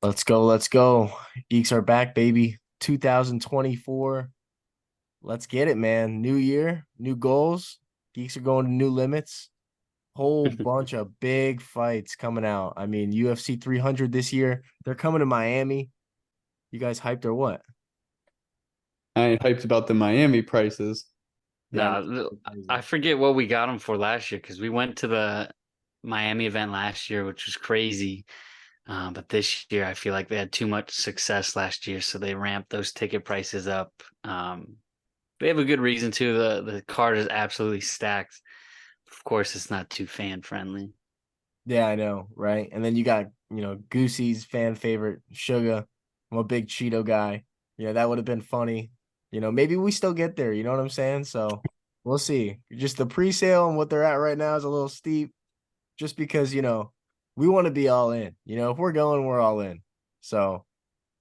Let's go. Let's go. Geeks are back, baby. 2024. Let's get it, man. New year, new goals. Geeks are going to new limits. Whole bunch of big fights coming out. I mean, UFC 300 this year. They're coming to Miami. You guys hyped or what? I ain't hyped about the Miami prices. Yeah, I know. No, Crazy. I forget what we got them for last year because we went to the Miami event last year, which was crazy. But this year, I feel like they had too much success last year, so they ramped those ticket prices up. They have a good reason to. The card is absolutely stacked. Of course, it's not too fan friendly. Yeah, I know, right? And then you got, Goosey's fan favorite, Sugar. I'm a big Cheeto guy. That would have been funny. Maybe we still get there, you know what I'm saying? So we'll see. Just the pre-sale and what they're at right now is a little steep, just because, we want to be all in. If we're going, we're all in. So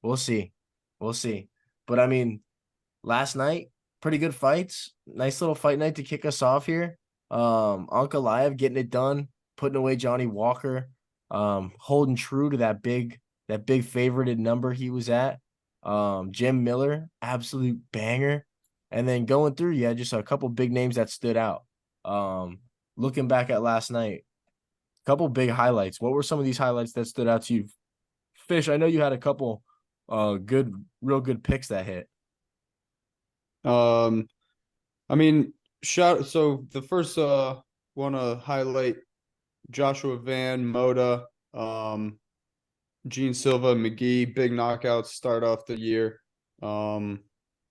we'll see. We'll see. But I mean, last night, pretty good fights. Nice little fight night to kick us off here. Ankalaev getting it done, putting away Johnny Walker, holding true to that big favorited number he was at. Jim Miller, absolute banger. And then going through, yeah, just a couple big names that stood out. Looking back at last night, a couple big highlights. What were some of these highlights that stood out to you? Fish, I know you had a couple real good picks that hit. Um, I mean, shout so the first want to highlight Joshua Van, Moda, Gene Silva, McGee, big knockouts start off the year. But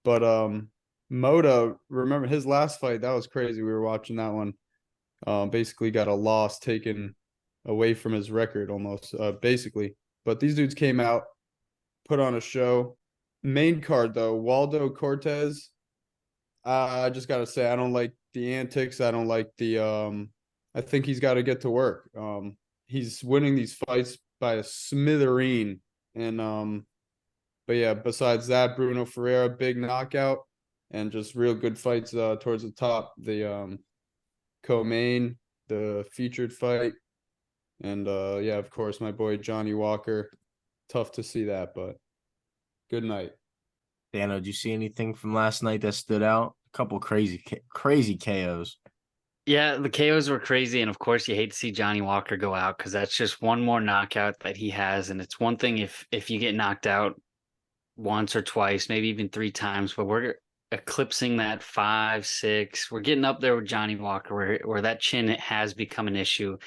Moda, remember his last fight, that was crazy. We were watching that one. Basically got a loss taken away from his record almost, basically. But these dudes came out, put on a show. Main card though, Waldo Cortez. I just gotta say, I don't like the antics. I don't like the I think he's got to get to work. He's winning these fights by a smithereen. And but yeah, besides that, Bruno Ferreira, big knockout and just real good fights towards the top. The co-main, the featured fight, and yeah, of course, my boy Johnny Walker. Tough to see that, but good night. Dano, did you see anything from last night that stood out? A couple crazy KOs. Yeah, the KOs were crazy, and of course, you hate to see Johnny Walker go out because that's just one more knockout that he has, and it's one thing if you get knocked out once or twice, maybe even three times, but we're eclipsing that five, six. We're getting up there with Johnny Walker, where that chin has become an issue.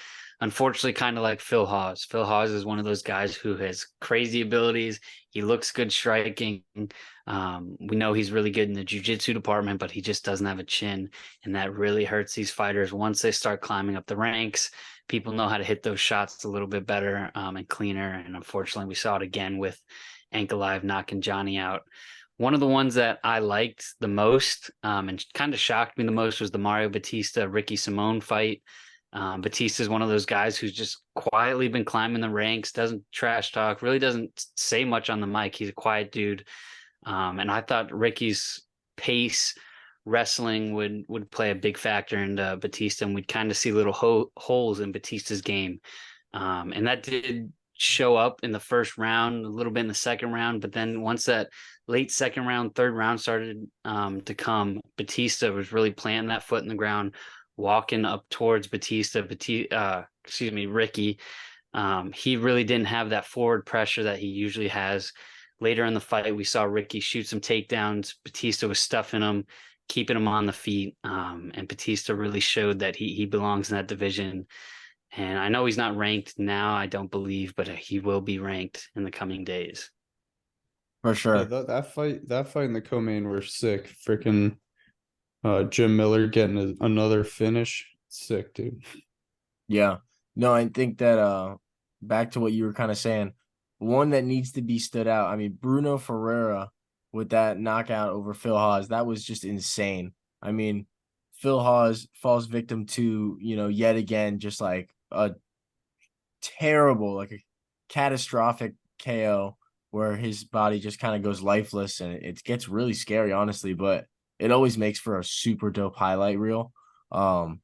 Unfortunately, kind of like Phil Hawes. Phil Hawes is one of those guys who has crazy abilities. He looks good striking. We know he's really good in the jiu-jitsu department, but he just doesn't have a chin, and that really hurts these fighters once they start climbing up the ranks. People know how to hit those shots a little bit better and cleaner. And unfortunately, we saw it again with Ankalaev knocking Johnny out. One of the ones that I liked the most and kind of shocked me the most was the Mario Batista Ricky Simone fight. Batista is one of those guys who's just quietly been climbing the ranks, doesn't trash talk, really doesn't say much on the mic. He's a quiet dude. And I thought Ricky's pace wrestling would play a big factor in Batista, and we'd kind of see little holes in Batista's game. And that did show up in the first round, a little bit in the second round, but then once that late second round, third round started to come, Batista was really planting that foot in the ground, walking up towards Ricky. He really didn't have that forward pressure that he usually has. Later in the fight, we saw Ricky shoot some takedowns. Batista was stuffing him, keeping him on the feet, and Batista really showed that he belongs in that division. And I know he's not ranked now, I don't believe, but he will be ranked in the coming days. For Yeah, sure. that fight in the co-main were sick. Freaking Jim Miller getting another finish. Sick, dude. Yeah. No, I think that back to what you were kind of saying, one that needs to be stood out. I mean, Bruno Ferreira with that knockout over Phil Hawes, that was just insane. I mean, Phil Hawes falls victim to, yet again, just like a terrible, like a catastrophic KO where his body just kind of goes lifeless, and it gets really scary, honestly, but it always makes for a super dope highlight reel. And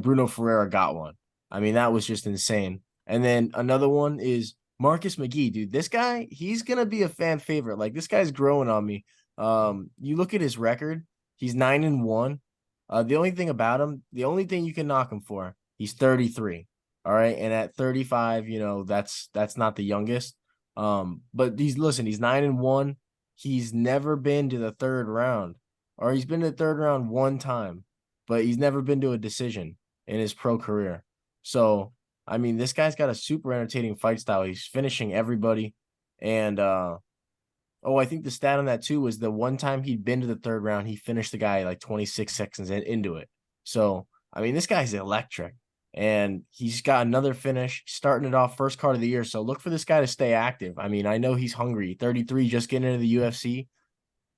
Bruno Ferreira got one. I mean, that was just insane. And then another one is Marcus McGee, dude. This guy, he's gonna be a fan favorite. Like this guy's growing on me. You look at his record, he's 9-1. The only thing about him, the only thing you can knock him for, he's 33. All right. And at 35, that's not the youngest. But he's 9-1. He's never been to the third round, or he's been to the third round one time, but he's never been to a decision in his pro career. So, I mean, this guy's got a super entertaining fight style. He's finishing everybody. And I think the stat on that too was the one time he'd been to the third round, he finished the guy like 26 seconds into it. So, I mean, this guy's electric. And he's got another finish, starting it off first card of the year. So look for this guy to stay active. I mean, I know he's hungry. 33, just getting into the UFC.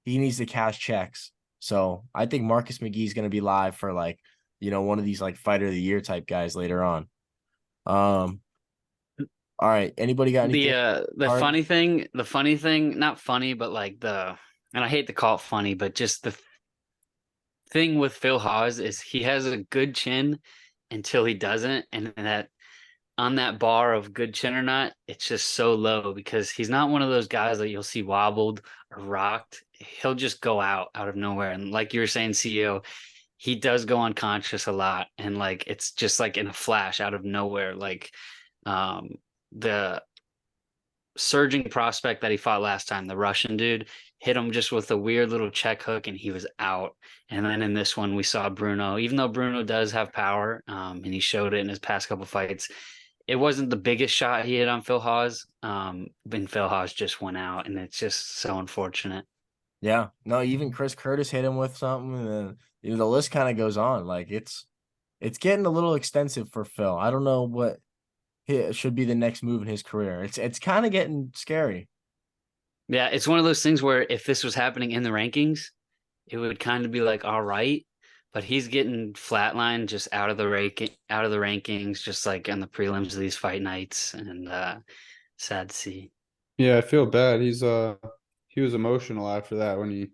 He needs to cash checks. So I think Marcus McGee's going to be live for one of these like fighter of the year type guys later on. All right. Anybody got anything? The funny thing, not funny, but and I hate to call it funny, but just the thing with Phil Hawes is he has a good chin until he doesn't, and that on that bar of good chin or not, it's just so low because he's not one of those guys that you'll see wobbled or rocked. He'll just go out of nowhere, and like you were saying, CEO, he does go unconscious a lot, and like it's just like in a flash out of nowhere, like the surging prospect that he fought last time, the Russian dude, hit him just with a weird little check hook and he was out. And then in this one, we saw Bruno, even though Bruno does have power, and he showed it in his past couple fights, it wasn't the biggest shot he hit on Phil Hawes. And Phil Hawes just went out, and it's just so unfortunate. Yeah. No, even Chris Curtis hit him with something, and then the list kind of goes on. Like it's getting a little extensive for Phil. I don't know what should be the next move in his career. It's kind of getting scary. Yeah, it's one of those things where if this was happening in the rankings, it would kind of be like, all right, but he's getting flatlined just out of the rankings, just like in the prelims of these fight nights, and sad to see. Yeah, I feel bad. He was emotional after that when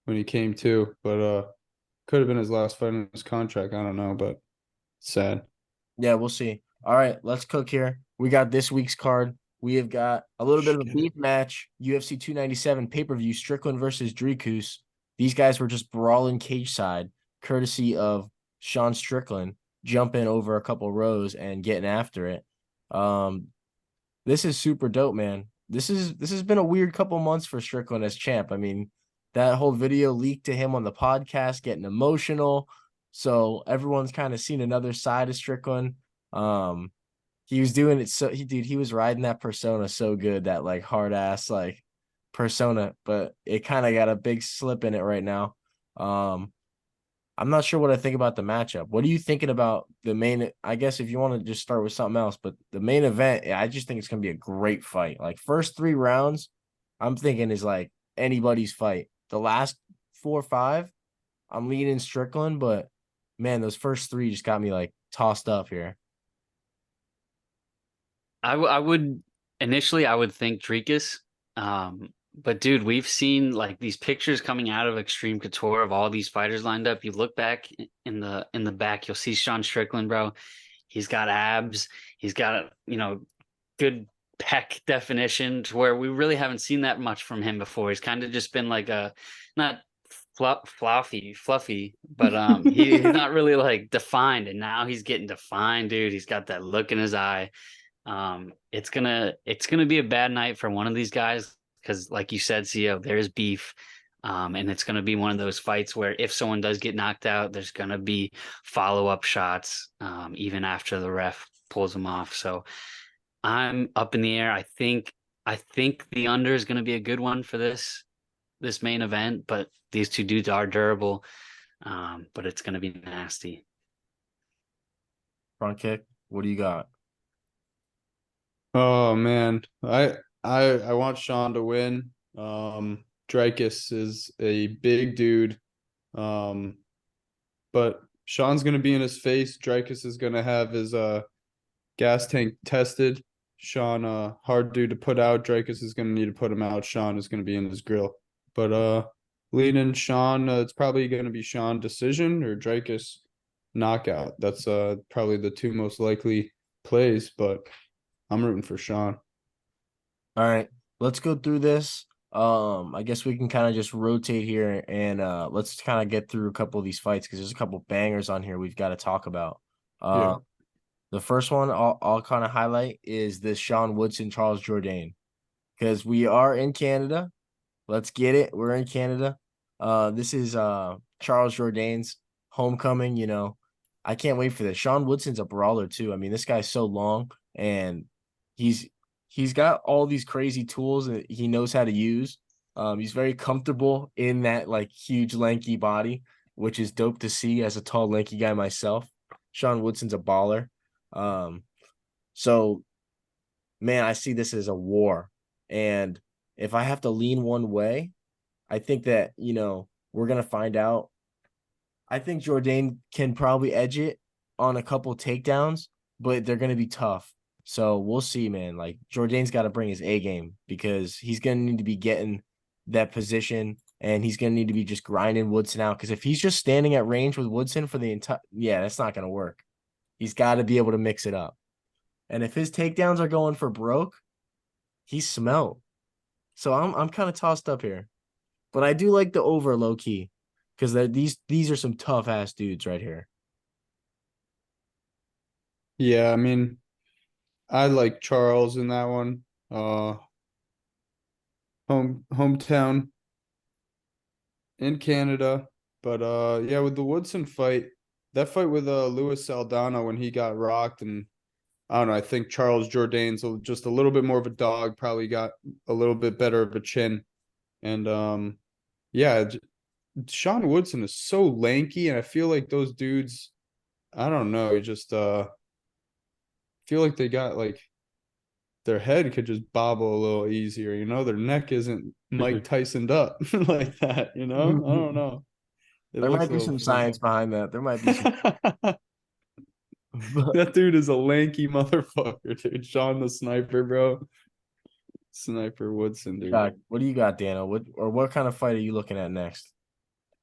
he came to, but could have been his last fight in his contract. I don't know, but sad. Yeah, we'll see. All right, let's cook here. We got this week's card. We have got a little bit of a beef match, UFC 297 pay-per-view, Strickland versus Dricus. These guys were just brawling cage side, courtesy of Sean Strickland jumping over a couple rows and getting after it. This is super dope, man. This has been a weird couple months for Strickland as champ. I mean, that whole video leaked to him on the podcast, getting emotional. So everyone's kind of seen another side of Strickland. He was doing it he was riding that persona so good, that like hard ass like persona, but it kind of got a big slip in it right now. I'm not sure what I think about the matchup. What are you thinking about the main? I guess if you want to just start with something else, but the main event, I just think it's gonna be a great fight. Like first 3 rounds, I'm thinking is like anybody's fight. The last 4 or 5, I'm leaning Strickland, but man, those first 3 just got me like tossed up here. I would initially I would think Dricus, but dude, we've seen like these pictures coming out of Extreme Couture of all these fighters lined up. You look back in the back, you'll see Sean Strickland, bro. He's got abs. He's got good pec definition to where we really haven't seen that much from him before. He's kind of just been like a not fluffy, but he's not really like defined, and now he's getting defined, dude. He's got that look in his eye. It's gonna be a bad night for one of these guys because, like you said, CEO, there's beef. And it's going to be one of those fights where if someone does get knocked out, there's going to be follow-up shots, even after the ref pulls them off. So I'm up in the air. I think the under is going to be a good one for this main event, but these two dudes are durable. But it's going to be nasty. Front kick. What do you got? Oh man, I want Sean to win. Dricus is a big dude. But Sean's gonna be in his face. Dricus is gonna have his gas tank tested. Sean hard dude to put out. Dricus is gonna need to put him out. Sean is gonna be in his grill. But leading Sean, it's probably gonna be Sean decision or Dricus knockout. That's probably the two most likely plays, but I'm rooting for Sean. All right, let's go through this. I guess we can kind of just rotate here and let's kind of get through a couple of these fights because there's a couple bangers on here we've got to talk about. Yeah. The first one I'll kind of highlight is this Sean Woodson Charles Jourdain because we are in Canada. Let's get it. We're in Canada. This is Charles Jourdain's homecoming. I can't wait for this. Sean Woodson's a brawler too. I mean, this guy's so long and he's he's got all these crazy tools that he knows how to use. He's very comfortable in that like huge lanky body, which is dope to see as a tall lanky guy myself. Sean Woodson's a baller. Um, so man, I see this as a war. And if I have to lean one way, I think that, we're gonna find out. I think Jourdain can probably edge it on a couple takedowns, but they're gonna be tough. So we'll see, man. Like Jourdain's got to bring his A game because he's gonna need to be getting that position and he's gonna need to be just grinding Woodson out. Because if he's just standing at range with Woodson for the entire, yeah, that's not gonna work. He's got to be able to mix it up. And if his takedowns are going for broke, he's smelt. So I'm kind of tossed up here. But I do like the over low key because these are some tough ass dudes right here. Yeah, I mean, I like Charles in that one. Hometown in Canada. But yeah, with the Woodson fight, that fight with Luis Saldana when he got rocked, and I don't know, I think Charles Jourdain's just a little bit more of a dog, probably got a little bit better of a chin. And yeah, Sean Woodson is so lanky, and I feel like those dudes, I don't know, you just feel like they got like their head could just bobble a little easier, their neck isn't Mike Tysoned up like that, I don't know. It There looks might a be little some funny. science behind that. There might be some. But, That dude is a lanky motherfucker, dude. Sean the sniper, bro. Sniper Woodson, dude. what do you got, Dano? What kind of fight are you looking at next?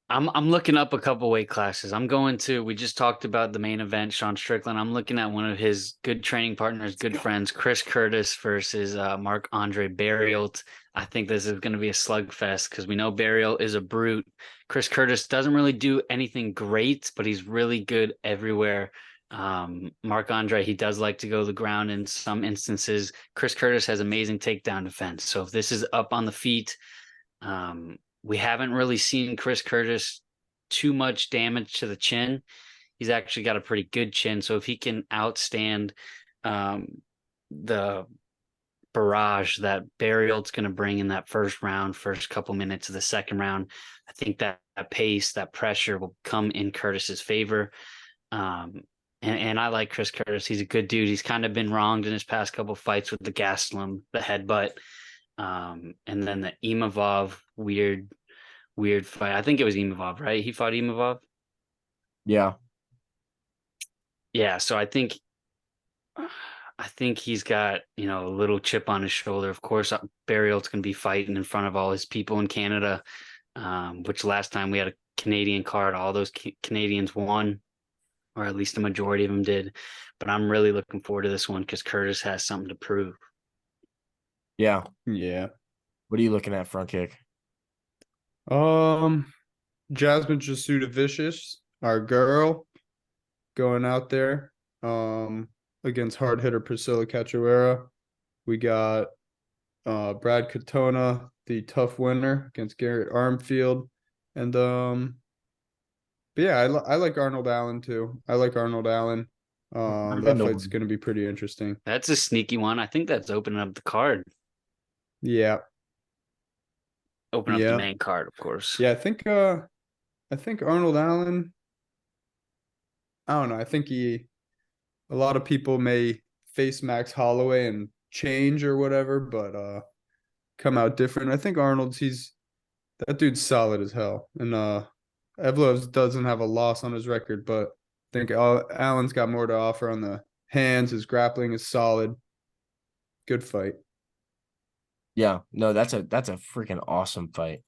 I'm looking up a couple weight classes. We just talked about the main event, Sean Strickland. I'm looking at one of his good training partners, good friends, Chris Curtis versus Mark Andre Barrialt. I think this is going to be a slugfest because we know Barrialt is a brute. Chris Curtis doesn't really do anything great, but he's really good everywhere. Mark Andre, he does like to go to the ground in some instances. Chris Curtis has amazing takedown defense. So if this is up on the feet, we haven't really seen Chris Curtis too much damage to the chin. He's actually got a pretty good chin. So if he can outstand the barrage that Barrialt's going to bring in that first couple minutes of the second round, I think that pace, that pressure will come in Curtis's favor. And I like Chris Curtis. He's a good dude. He's kind of been wronged in his past couple fights with the Gastelum, the headbutt. And then the Imavov weird fight. I think it was Imavov, right? He fought Imavov. Yeah. Yeah, so I think he's got, a little chip on his shoulder. Of course, Barrialt's going to be fighting in front of all his people in Canada, which last time we had a Canadian card, all those Canadians won, or at least the majority of them did. But I'm really looking forward to this one because Curtis has something to prove. Yeah. Yeah. What are you looking at, front kick? Jasmine Jasuda Vicious, our girl, going out there against hard hitter Priscilla Cachoeira. We got Brad Katona, the tough winner against Garrett Armfield. And but yeah, I like Arnold Allen too. I like Arnold Allen. That fight's going to be pretty interesting. That's a sneaky one. I think that's opening up the card. Yeah. Open up the main card, of course. Yeah, I think Arnold Allen, I don't know. I think a lot of people may face Max Holloway and change or whatever, but come out different. I think that dude's solid as hell. And Evloev doesn't have a loss on his record, but I think Allen's got more to offer on the hands. His grappling is solid. Good fight. Yeah, no, that's a freaking awesome fight.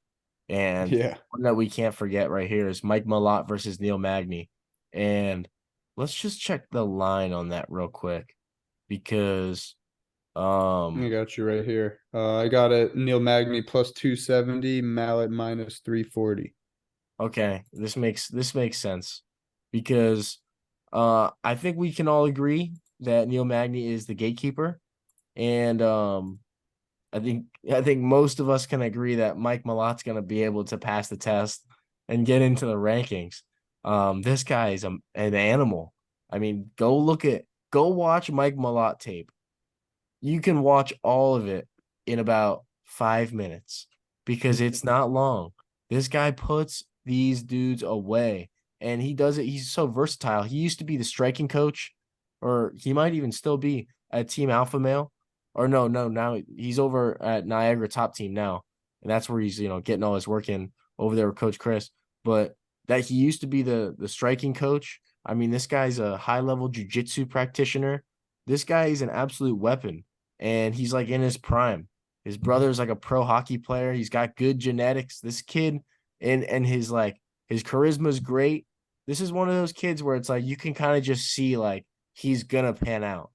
And yeah, one that we can't forget right here is Mike Malott versus Neil Magny. And let's just check the line on that real quick because I got you right here. I got it. Neil Magny plus 270, Mallet minus 340. okay, this makes sense because I think we can all agree that Neil Magny is the gatekeeper, and I think most of us can agree that Mike Malot's gonna be able to pass the test and get into the rankings. This guy is an animal. I mean, go watch Mike Malott tape. You can watch all of it in about 5 minutes because it's not long. This guy puts these dudes away and he does it. He's so versatile. He used to be the striking coach, or he might even still be at Team Alpha Male. Or no, now he's over at Niagara Top Team now. And that's where he's, getting all his work in over there with Coach Chris. But that he used to be the striking coach. I mean, this guy's a high level jujitsu practitioner. This guy is an absolute weapon and he's like in his prime. His brother's like a pro hockey player. He's got good genetics. This kid and his charisma is great. This is one of those kids where it's like you can kind of just see like he's gonna pan out.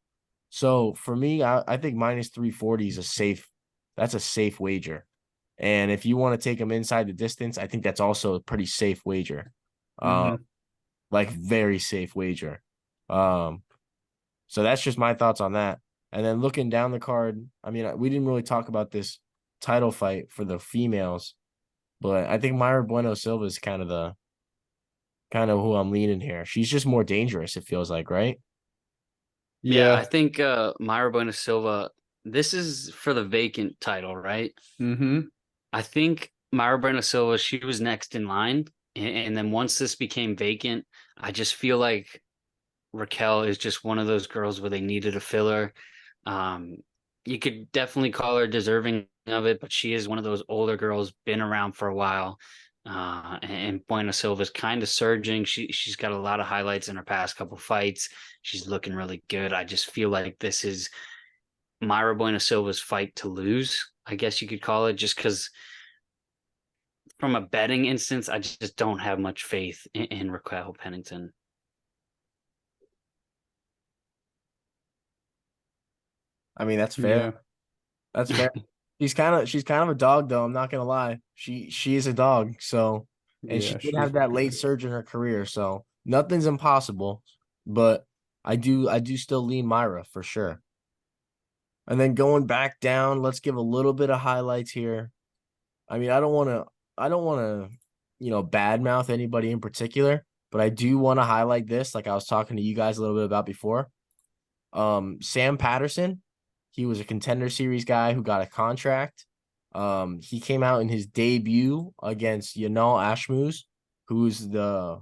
So for me, I think minus 340 is that's a safe wager. And if you want to take him inside the distance, I think that's also a pretty safe wager. Uh, Mm-hmm. like very safe wager. Um, so that's just my thoughts on that. And then looking down the card, I mean, we didn't really talk about this title fight for the females, but I think Myra Bueno Silva is kind of who I'm leaning here. She's just more dangerous, it feels like, right? Yeah, I Yeah. think Myra Bueno Silva, this is for the vacant title, right? Mm-hmm. I think Myra Bueno Silva, she was next in line. And then once this became vacant, I just feel like Raquel is just one of those girls where they needed a filler. Um, you could definitely call her deserving of it, but she is one of those older girls, been around for a while. And Buena Silva's kind of surging. She's got a lot of highlights in her past couple fights. She's looking really good. I just feel like this is Myra Buena Silva's fight to lose, I guess you could call it, just because from a betting instance, I just don't have much faith in Raquel Pennington. I mean, that's fair. Yeah. That's fair. She's kind of a dog though, I'm not gonna lie. She is a dog, so and she Yeah, did she's have that very late good. surge in her career, so nothing's impossible. But I do still lean Myra for sure. And then going back down, let's give a little bit of highlights here. I mean, I don't want to, badmouth anybody in particular, but I do want to highlight this, like I was talking to you guys a little bit about before. Sam Patterson, he was a contender series guy who got a contract. He came out in his debut against Yanal Ashmuz, who's the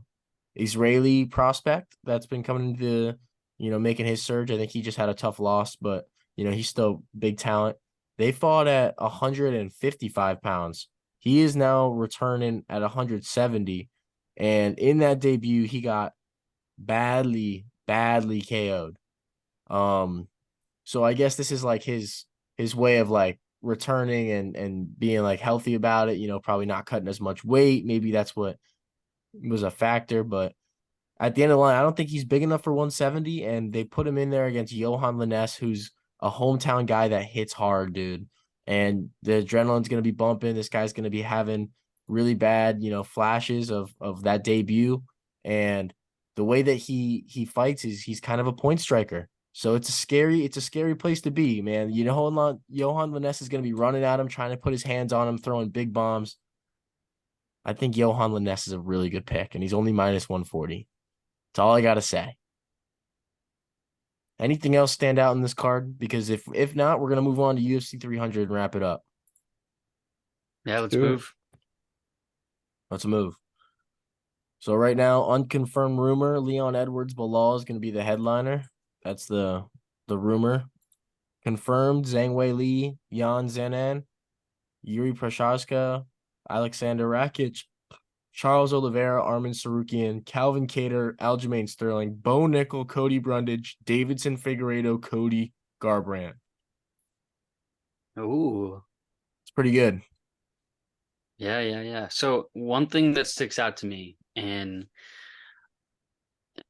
Israeli prospect that's been coming into, making his surge. I think he just had a tough loss, but he's still big talent. They fought at 155 pounds. He is now returning at 170. And in that debut, he got badly, badly KO'd. Um, so I guess this is like his way of like returning and being like healthy about it, probably not cutting as much weight. Maybe that's what was a factor, but at the end of the line, I don't think he's big enough for 170, and they put him in there against Johan Liness, who's a hometown guy that hits hard, dude. And the adrenaline's gonna be bumping. This guy's gonna be having really bad, flashes of that debut. And the way that he fights is he's kind of a point striker. So it's a scary place to be, man. Johan Liness is gonna be running at him, trying to put his hands on him, throwing big bombs. I think Johan Liness is a really good pick, and he's only minus 140. That's all I gotta say. Anything else stand out in this card? Because if not, we're gonna move on to UFC 300 and wrap it up. Yeah, Let's let's do it. move. Let's move. So right now, unconfirmed rumor: Leon Edwards Bilal is gonna be the headliner. That's the rumor. Confirmed: Zhang Wei Li, Yan Zanan, Yuri Prochazka, Alexander Rakic, Charles Oliveira, Armin Sarukian, Calvin Cater, Aljamain Sterling, Bo Nickel, Cody Brundage, Davidson Figueredo, Cody Garbrandt. Ooh. It's pretty good. Yeah. So one thing that sticks out to me, and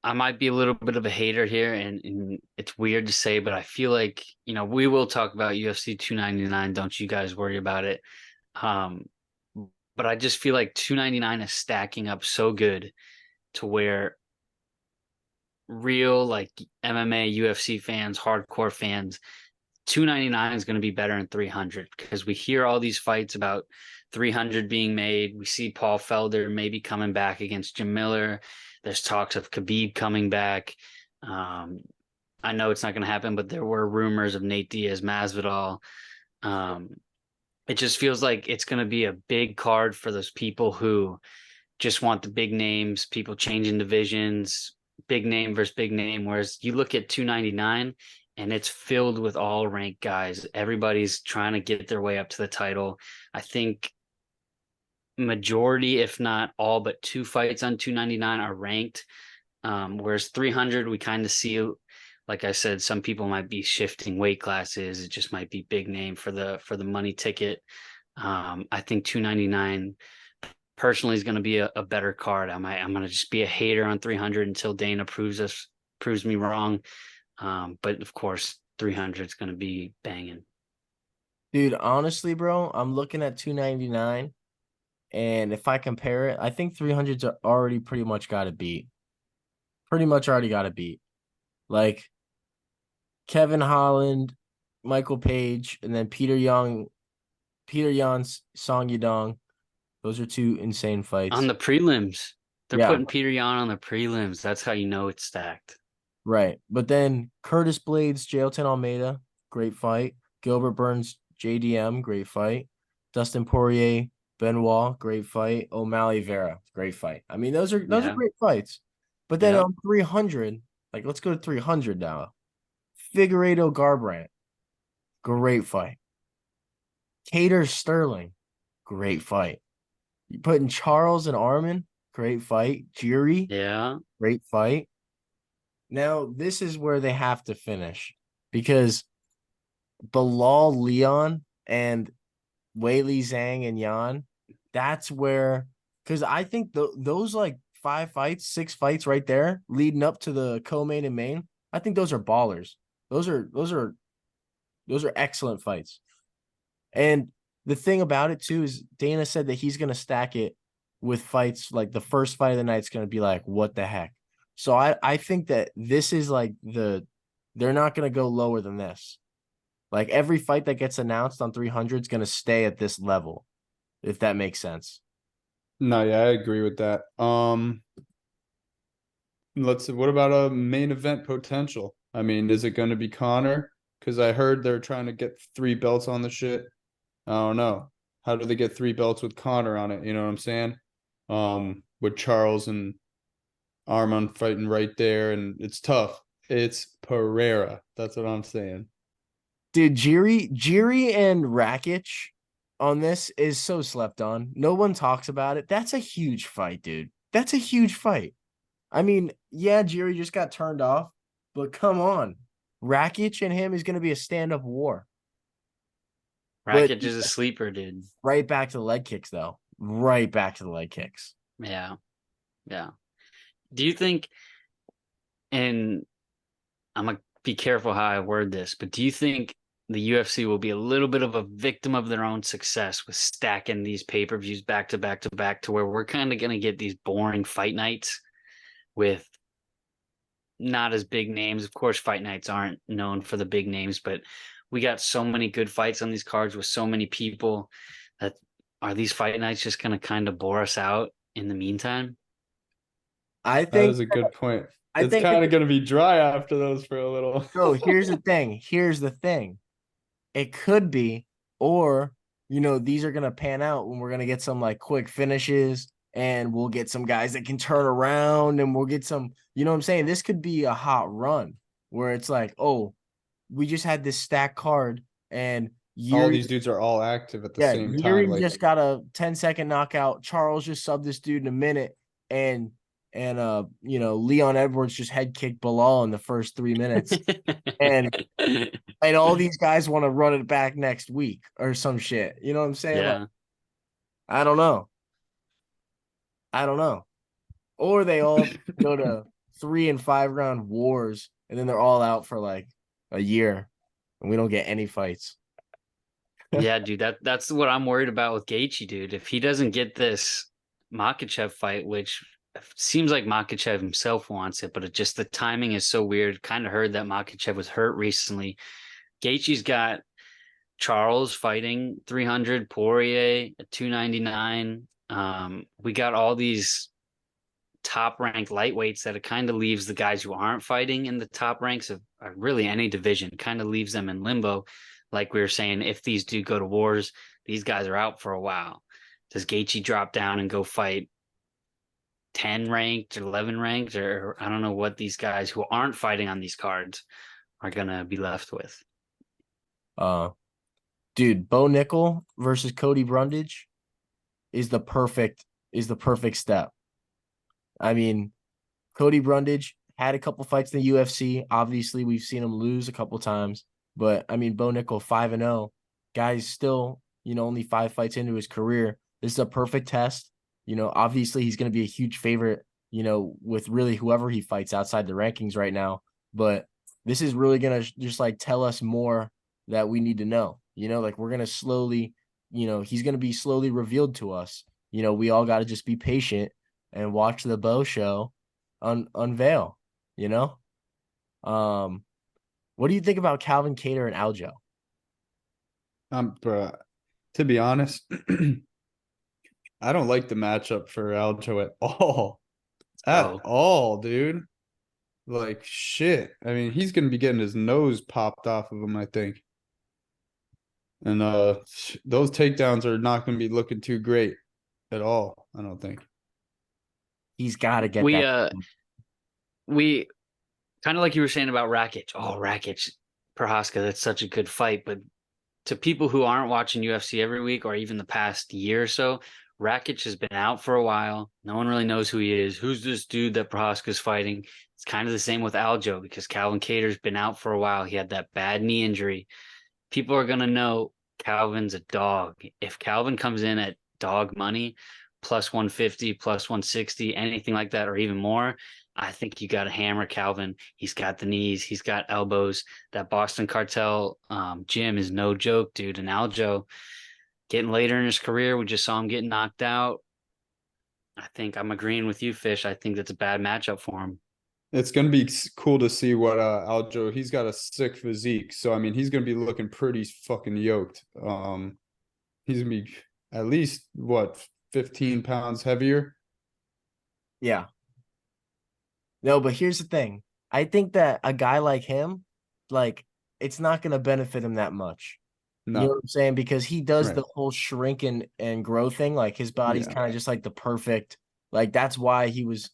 I might be a little bit of a hater here, and it's weird to say, but I feel like, we will talk about UFC 299. Don't you guys worry about it. Um, but I just feel like 299 is stacking up so good to where real like MMA, UFC fans, hardcore fans, 299 is going to be better than 300 because we hear all these fights about 300 being made. We see Paul Felder maybe coming back against Jim Miller. There's talks of Khabib coming back. Um, I know it's not going to happen, but there were rumors of Nate Diaz, Masvidal. Um, it just feels like it's going to be a big card for those people who just want the big names, people changing divisions, big name versus big name. Whereas you look at 299 and it's filled with all ranked guys. Everybody's trying to get their way up to the title. I think majority, if not all but two fights on 299 are ranked. Whereas 300, we kind of see, like I said, some people might be shifting weight classes. It just might be big name for the money ticket. I think 299 personally is going to be a better card. I'm going to just be a hater on 300 until Dana proves me wrong. But of course, 300 is going to be banging. Dude, honestly, bro, I'm looking at 299, and if I compare it, I think 300's are already pretty much got to beat. Pretty much already got to beat. Like Kevin Holland, Michael Page, and then Peter Yan, Song Yadong. Those are two insane On fights. the prelims, they're Yeah, putting Peter Yan on the prelims. That's how you know it's stacked. right. But then Curtis Blades, Jailton Almeida, great fight. Gilbert Burns, JDM, great fight. Dustin Poirier, Benoit, great fight. O'Malley Vera, great fight. I mean, those are Yeah. great fights. But then Yeah. on 300, like let's go to 300 now. Figueiredo Garbrandt, great fight. Cater Sterling, great fight. You putting Charles and Armin, great fight. Jiri, Yeah. great fight. Now, this is where they have to finish because Bilal Leon and Weili Zhang and Yan, that's where, because I think those like 5 fights, 6 fights right there leading up to the co-main and main, I think those are ballers. Those are excellent fights. And the thing about it too is Dana said that he's gonna stack it with fights like the first fight of the night's gonna be like, what the heck? So I think that this is like they're not gonna go lower than this. Like every fight that gets announced on 300 is gonna stay at this level, if that makes sense. No, yeah, I agree with that. Let's see, what about a main event potential? I mean, is it going to be Connor? Because I heard they're trying to get 3 belts on the shit. I don't know. How do they get 3 belts with Connor on it? You know what I'm saying? With Charles and Arman fighting right there, and it's tough. It's Pereira. That's what I'm saying. Dude, Jiri and Rakic on this is so slept on. No one talks about it. That's a huge fight, dude. That's a huge fight. I mean, yeah, Jiri just got turned off, but come on. Rakic and him is going to be a stand-up war. But Rakic is a sleeper, dude. right back to the leg kicks, though. Right back to the leg kicks. Yeah. Yeah. Do you think, and I'm going to be careful how I word this, but do you think the UFC will be a little bit of a victim of their own success with stacking these pay-per-views back to back to back to where we're kind of going to get these boring fight nights with not as big names? Of course, fight nights aren't known for the big names, but we got so many good fights on these cards with so many people that are these fight nights just going to kind of bore us out in the meantime? I That think is a good point. I It's think kind of going to be dry after those for a little. so here's the thing. Here's the thing. It could be, or these are gonna pan out when we're gonna get some like quick finishes and we'll get some guys that can turn around and we'll get some, what I'm saying? This could be a hot run where it's like, oh, we just had this stack card and All Yuri, these dudes are all active at the yeah, same time. Yuri Like, just got a 10-second knockout. Charles just subbed this dude in a minute and Leon Edwards just head kicked Bilal in the first 3 minutes. And all these guys want to run it back next week or some shit. You know what I'm saying? Like, Yeah. I don't know. I don't know. Or they all go to 3 and 5 round wars, and then they're all out for like a year, and we don't get any fights. Yeah, dude, that's what I'm worried about with Gaethje, dude. If he doesn't get this Makhachev fight, which seems like Makhachev himself wants it, but it just the timing is so weird. Kind of heard that Makhachev was hurt recently. Gaethje's got Charles fighting 300, Poirier at 299. We got all these top ranked lightweights that it kind of leaves the guys who aren't fighting in the top ranks of really any division, kind of leaves them in limbo. Like we were saying, if these do go to wars, these guys are out for a while. Does Gaethje drop down and go fight 10 ranked or 11 ranked, or I don't know what these guys who aren't fighting on these cards are gonna be left with? Dude, Bo Nickel versus Cody Brundage is the perfect step. I mean, Cody Brundage had a couple fights in the UFC. Obviously, we've seen him lose a couple times, but I mean, Bo Nickel 5-0, guy's still, only 5 fights into his career. This is a perfect test. Obviously he's going to be a huge favorite, with really whoever he fights outside the rankings right now. But this is really going to just like tell us more that we need to know. Like we're going to slowly, he's going to be slowly revealed to us. We all got to just be patient and watch the Bo show unveil, what do you think about Calvin Kattar and Aljo? Bro, to be honest, I don't like the matchup for Aljo at all. At Oh, all, dude. Like shit. I mean, he's gonna be getting his nose popped off of him, I think. And those takedowns are not gonna be looking too great at all, I don't think. He's got to get we that. uh we kind of like you were saying about Rakic. Oh, Rakic, Prohaska, that's such a good fight. But to people who aren't watching UFC every week or even the past year or so, Rakic has been out for a while. No one really knows who he is. Who's this dude that Prohaska's fighting? It's kind of the same with Aljo because Calvin Kattar's been out for a while. He had that bad knee injury. People are going to know Calvin's a dog. If Calvin comes in at dog money, plus 150, plus 160, anything like that, or even more, I think you got to hammer Calvin. He's got the knees, he's got elbows. That Boston Cartel gym is no joke, dude. And Aljo getting later in his career, we just saw him getting knocked out. I think I'm agreeing with you, Fish. I think that's a bad matchup for him. It's gonna be cool to see what Aljo. He's got a sick physique, so I mean, he's gonna be looking pretty fucking yoked. He's gonna be at least what 15 pounds heavier. Yeah. No, but here's the thing. I think that a guy like him, like, it's not going to benefit him that much. You know No, what I'm saying? Because he does right? the whole shrink and grow thing. Like his body's Yeah, kind of just like the perfect, like that's why he was,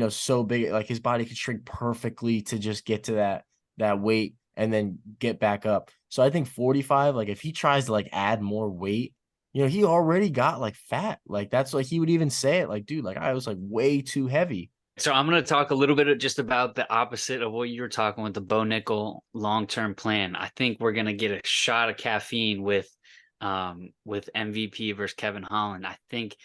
so big. Like his body could shrink perfectly to just get to that weight and then get back up. So I think 45, like if he tries to like add more weight, he already got like fat. Like that's like he would even say it, like, dude, like I was like way too heavy. So I'm going to talk a little bit just about the opposite of what you were talking with the Bo Nickel long-term plan. I think we're going to get a shot of caffeine with MVP versus Kevin Holland. I think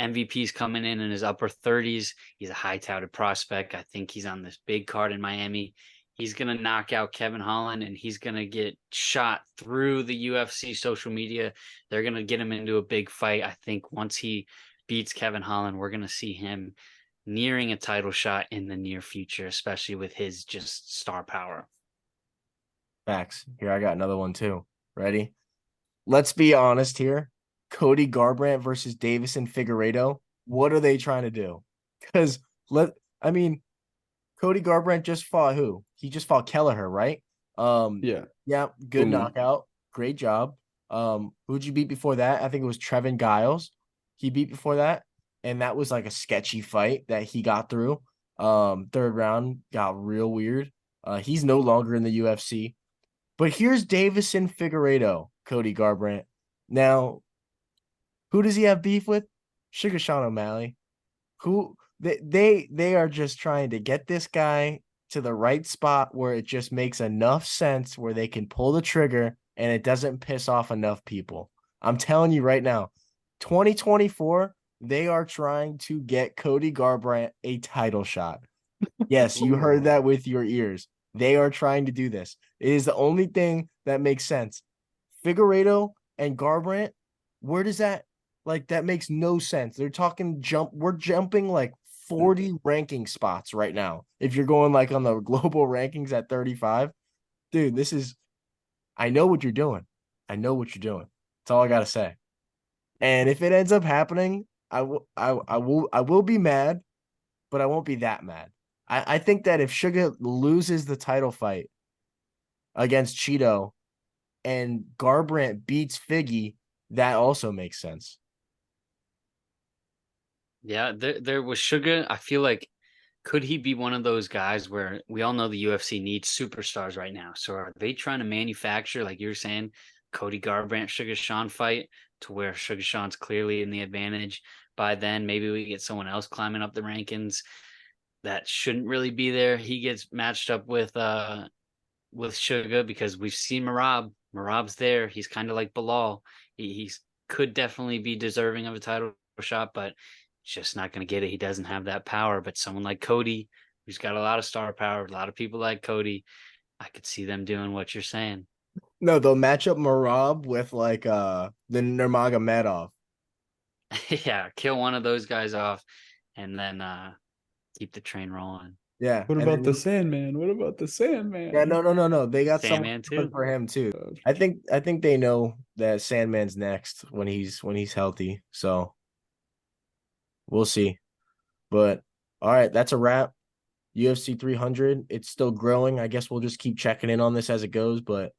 MVP's coming in his upper 30s. He's a high-touted prospect. I think he's on this big card in Miami. He's going to knock out Kevin Holland, and he's going to get shot through the UFC social media. They're going to get him into a big fight. I think once he beats Kevin Holland, we're going to see him nearing a title shot in the near future, especially with his just star power. Max, here I got another one too. Ready? Let's be honest here. Cody Garbrandt versus Davison Figueiredo. What are they trying to do? Because I mean, Cody Garbrandt just fought who? He just fought Kelleher, right? yeah. Yeah, good Boom. knockout. Great job. Who'd you beat before that? I think it was Trevin Giles. He beat before that, and that was like a sketchy fight that he got through. Third round got real weird. He's no longer in the UFC. But here's Davison Figueiredo, Cody Garbrandt. Now, who does he have beef with? Sugar Sean O'Malley. Who they are just trying to get this guy to the right spot where it just makes enough sense where they can pull the trigger and it doesn't piss off enough people. I'm telling you right now, 2024, they are trying to get Cody Garbrandt a title shot. Yes, you heard that with your ears. They are trying to do this. It is the only thing that makes sense. Figueredo and Garbrandt, where does that that makes no sense. They're talking we're jumping like 40 ranking spots right now. If you're going like on the global rankings at 35, dude, this is I know what you're doing. I know what you're doing. That's all I gotta say. And if it ends up happening, I will be mad, but I won't be that mad. I think that if Sugar loses the title fight against Cheeto and Garbrandt beats Figgy, that also makes sense. Yeah, there was Sugar. I feel like could he be one of those guys where we all know the UFC needs superstars right now? So are they trying to manufacture, like you're saying, Cody Garbrandt Sugar Sean fight to where Sugar Sean's clearly in the advantage? By then, maybe we get someone else climbing up the rankings that shouldn't really be there. He gets matched up with Sugar because we've seen Marab. Marab's there. He's kind of like Bilal. He's could definitely be deserving of a title shot, but just not going to get it. He doesn't have that power. But someone like Cody, who's got a lot of star power, a lot of people like Cody, I could see them doing what you're saying. No, they'll match up Marab with the Nurmagomedov. Yeah, kill one of those guys off, and then keep the train rolling. Yeah. What And about then the Sandman? What about the yeah, Sandman? no. They got someone Sandman coming too. for him too. I think they know that Sandman's next when he's healthy. So we'll see. But all right, that's a wrap. UFC 300, it's still growing. I guess we'll just keep checking in on this as it goes. But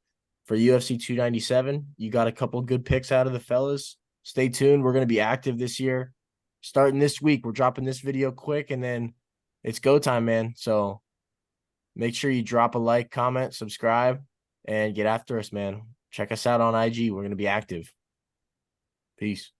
for UFC 297, you got a couple good picks out of the fellas. Stay tuned. We're going to be active this year. Starting this week, we're dropping this video quick, and then it's go time, man. So make sure you drop a like, comment, subscribe, and get after us, man. Check us out on IG. We're going to be active. Peace.